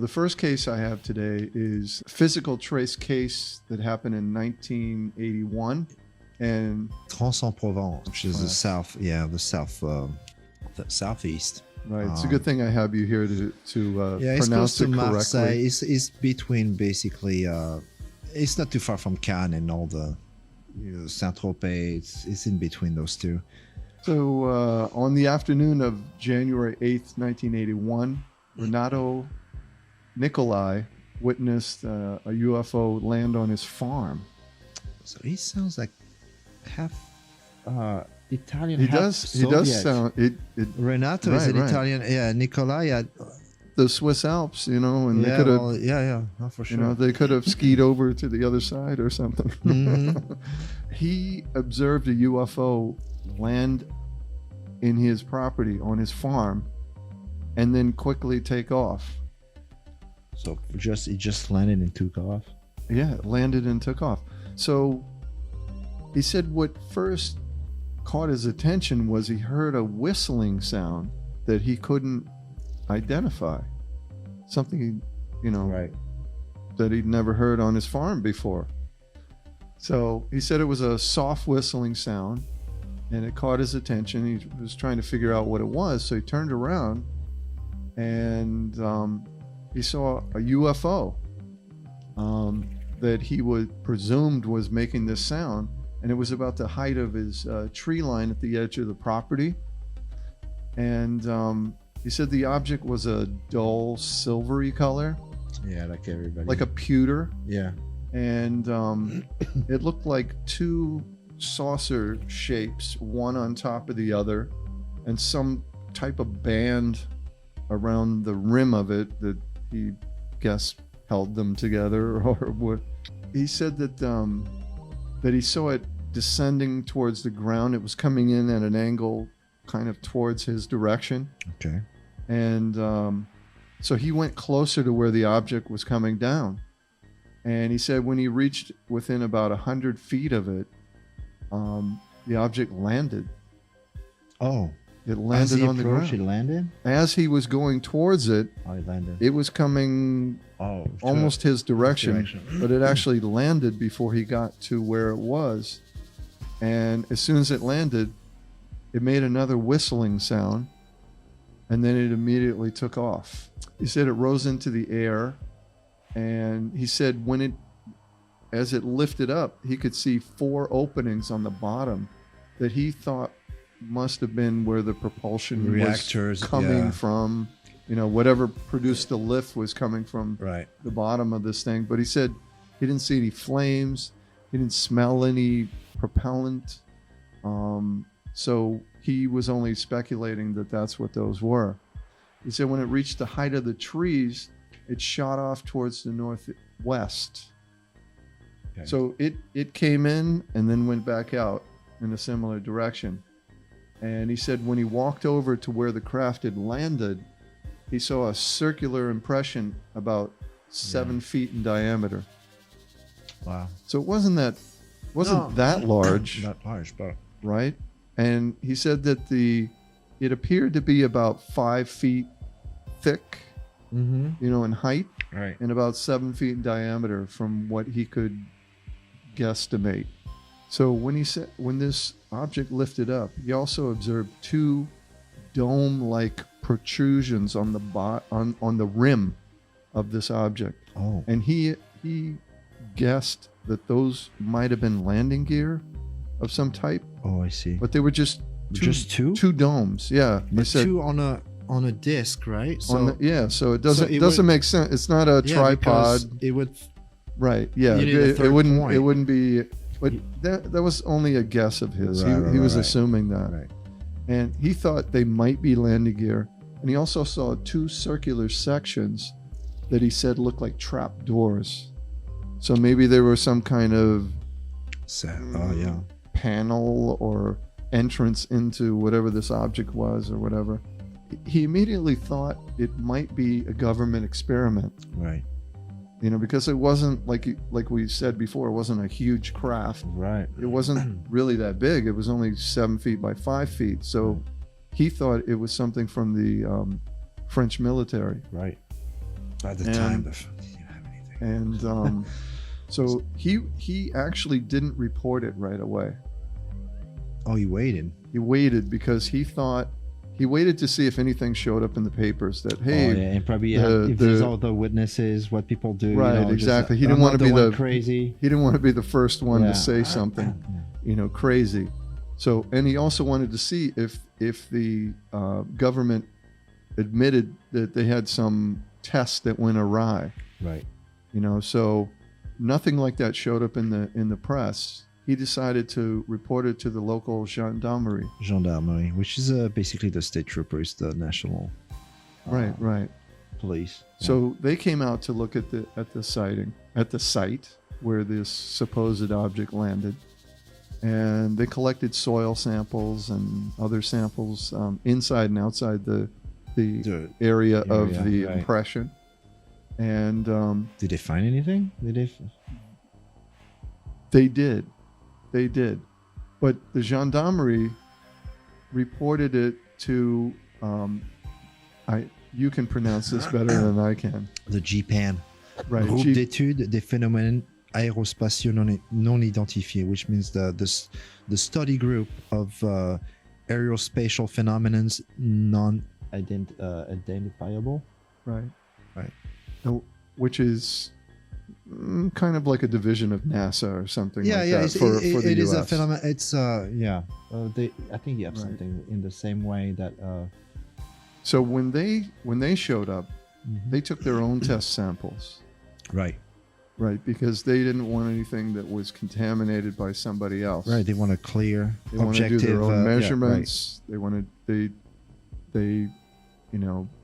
first case I have today is a physical trace case that happened in 1981. And Trans-En-Provence, which is the southeast. Right. It's a good thing I have you here to pronounce it correctly. Marseille. It's between basically, it's not too far from Cannes and all the Saint-Tropez. It's in between those two. So on the afternoon of January 8th, 1981, Renato Nicolai witnessed a UFO land on his farm. So he sounds like half Italian. He half does. Soviet. He does sound. Renato is an Italian. Yeah, Nicolai. The Swiss Alps, and they could have. No, for sure. They could have skied over to the other side or something. Mm-hmm. He observed a UFO land in his property on his farm, and then quickly take off. So it just landed and took off. Yeah, it landed and took off. So he said what first caught his attention was he heard a whistling sound that he couldn't identify. Something, right, that he'd never heard on his farm before. So he said it was a soft whistling sound, and it caught his attention. He was trying to figure out what it was, so he turned around, and he saw a UFO that he presumed was making this sound, and it was about the height of his tree line at the edge of the property. And he said the object was a dull silvery color. Yeah, like everybody. Like a pewter. Yeah. And it looked like two saucer shapes, one on top of the other, and some type of band around the rim of it that he guessed held them together, or what. He said that he saw it descending towards the ground. It was coming in at an angle kind of towards his direction. Okay. And so he went closer to where the object was coming down. And he said when he reached within about 100 feet of it, the object landed. Oh. It landed on the ground. It landed? As he was going towards it, it landed. It was coming almost his direction, but it actually landed before he got to where it was. And as soon as it landed, it made another whistling sound, and then it immediately took off. He said it rose into the air, and he said as it lifted up, he could see 4 openings on the bottom that he thought must have been where the propulsion reactors was coming from. Whatever produced the lift was coming from the bottom of this thing. But he said he didn't see any flames. He didn't smell any propellant. So he was only speculating that that's what those were. He said when it reached the height of the trees, it shot off towards the northwest. Okay. So it came in and then went back out in a similar direction. And he said when he walked over to where the craft had landed, he saw a circular impression about 7 feet in diameter. Wow. So it wasn't that large. Not large, but right. And he said that it appeared to be about 5 feet thick, in height, right, and about 7 feet in diameter from what he could guesstimate. So when this object lifted up, he also observed 2 dome-like protrusions on the rim of this object. Oh. And he guessed that those might have been landing gear of some type. Oh, I see. But they were just two domes. Yeah. But said, 2 on a disc, right? So it doesn't make sense. It's not a tripod. It would. Right. Yeah. It wouldn't be. But that was only a guess of his. He was assuming that. Right. And he thought they might be landing gear. And he also saw 2 circular sections that he said looked like trap doors. So maybe there was some kind of panel or entrance into whatever this object was or whatever. He immediately thought it might be a government experiment. Right. Because it wasn't like we said before, it wasn't a huge craft. Right. It wasn't really that big. It was only 7 feet by 5 feet. So he thought it was something from the French military. Right. At the time, they didn't have anything. And so he actually didn't report it right away. Oh, he waited. He waited because he waited to see if anything showed up in the papers that, hey, and probably if there's all the witnesses, what people do. Right, exactly. He didn't want to be the crazy. He didn't want to be the first one to say something, crazy. So, and he also wanted to see if the government admitted that they had some tests that went awry. Right. So nothing like that showed up in the press. He decided to report it to the local gendarmerie. Gendarmerie, which is basically the state troopers, the national right police. So they came out to look at the site where this supposed object landed, and they collected soil samples and other samples inside and outside the area of the impression. And did they find anything? They did, but the gendarmerie reported it to you can pronounce this better than I can. The GEIPAN, right? Groupe d'études des phénomènes aérospatiaux non identifiés, which means the study group of aerospatial phenomena non-identifiable. Right. Which is kind of like a division of NASA or something like that for the US. It is a phenomenon. It's I think you have something in the same way that. So when they showed up, they took their own test samples. Right, because they didn't want anything that was contaminated by somebody else. Right, they want a clear, they want to do their own measurements. Yeah, right. They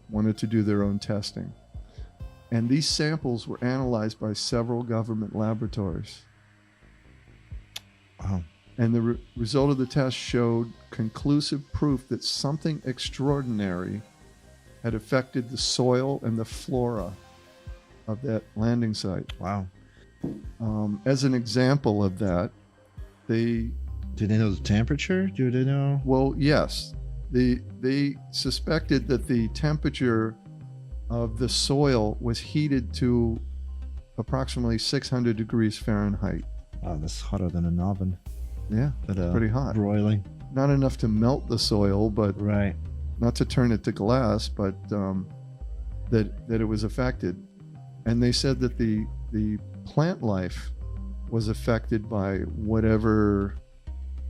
wanted to do their own testing. And these samples were analyzed by several government laboratories. Wow. And the result of the test showed conclusive proof that something extraordinary had affected the soil and the flora of that landing site. Wow. As an example of that, do they know the temperature? Do they know? Well, yes. They suspected that the temperature of the soil was heated to approximately 600 degrees Fahrenheit. Wow, that's hotter than an oven. Yeah, pretty hot. Broiling. Not enough to melt the soil, but not to turn it to glass, but that it was affected. And they said that the plant life was affected by whatever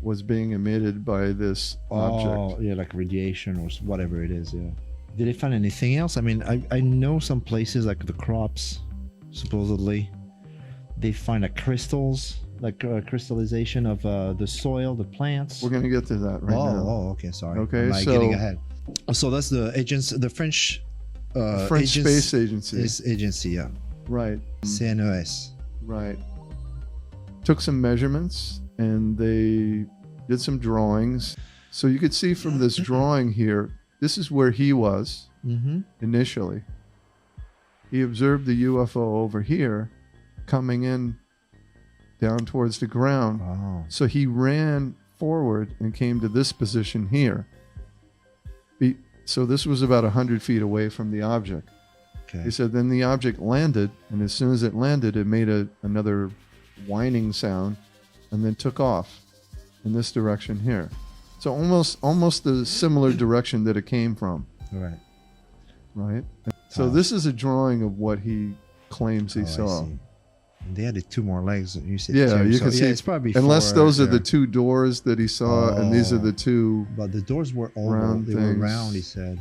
was being emitted by this object. Oh, yeah, like radiation or whatever it is, yeah. Did they find anything else? I mean, I know some places like the crops, supposedly, they find crystals, crystallization of the soil, the plants. We're going to get to that now. Oh, okay, sorry. Okay, I'm getting ahead. So that's the French Space Agency. Agency, yeah. Right. CNES. Right. Took some measurements and they did some drawings. So you could see from this drawing here, this is where he was initially. He observed the UFO over here coming in down towards the ground. Oh. So he ran forward and came to this position here. So this was about 100 feet away from the object. Okay. He said then the object landed, and as soon as it landed, it made another whining sound and then took off in this direction here. So almost the similar direction that it came from. Right. Right? So this is a drawing of what he claims he saw. And they added two more legs. You said you can see it's probably unless those are the two doors that he saw, and these are the two. But the doors were oval. Round they things. were round, he said.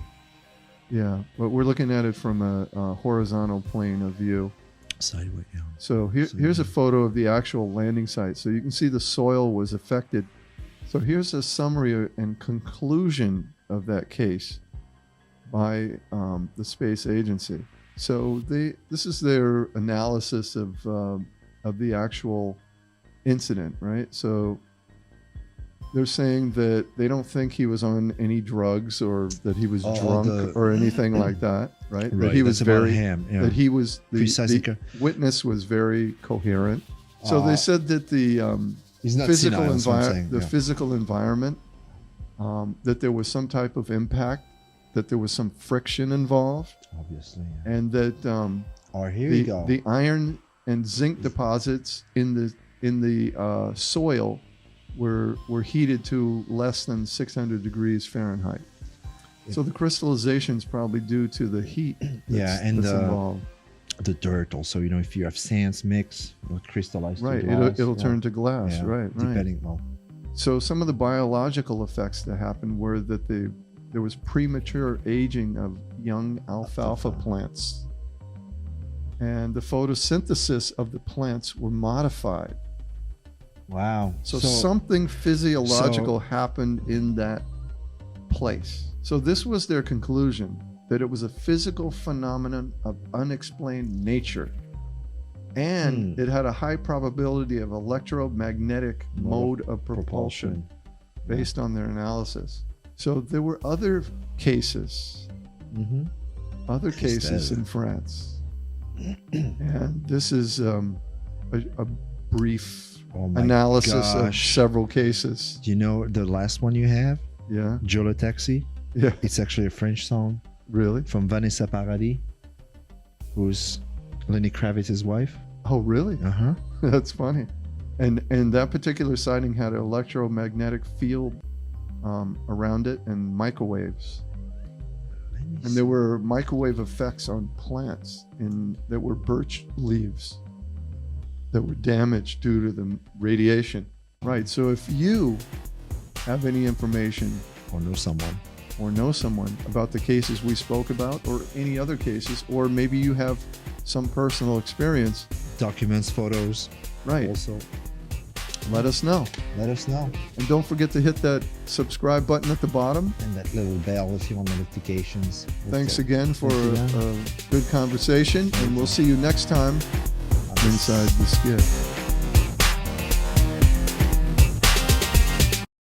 Yeah, but we're looking at it from a horizontal plane of view. Sideways, yeah. So here's a photo of the actual landing site. So you can see the soil was affected. So here's a summary and conclusion of that case by the space agency. So this is their analysis of the actual incident, right? So they're saying that they don't think he was on any drugs or that he was drunk or anything like that, right? That he was that he was the witness was very coherent. So they said that the physical environment, that there was some type of impact that there was some friction involved, Obviously. and that Or here you go. the iron and zinc deposits in the soil were heated to less than 600 degrees Fahrenheit. So the crystallization is probably due to the heat that's involved. The dirt also, if you have sands mix, it'll crystallize to Right, glass. it'll turn to glass. Yeah, Right. Depending, well, So some of the biological effects that happened were that there was premature aging of young alfalfa plants, and the photosynthesis of the plants were modified. wow. So something physiological happened in that place. So this was their conclusion, that it was a physical phenomenon of unexplained nature. And it had a high probability of electromagnetic mode of propulsion based on their analysis. So there were other cases, in France. And this is a brief analysis of several cases. Do you know the last one you have? Yeah. Joe Taxi? Yeah. It's actually a French song. Really? From Vanessa Paradis, who's Lenny Kravitz's wife. Oh, really? Uh-huh. That's funny. And that particular sighting had an electromagnetic field around it and microwaves. And there were microwave effects on plants that were birch leaves that were damaged due to the radiation. Right. So if you have any information Or know someone about the cases we spoke about, or any other cases, or maybe you have some personal experience, documents, photos. right, Also, let us know. let us know. And don't forget to hit that subscribe button at the bottom. And that little bell if you want notifications. Thanks again for Thanks again. a good conversation, and we'll see you next time inside the SCIF.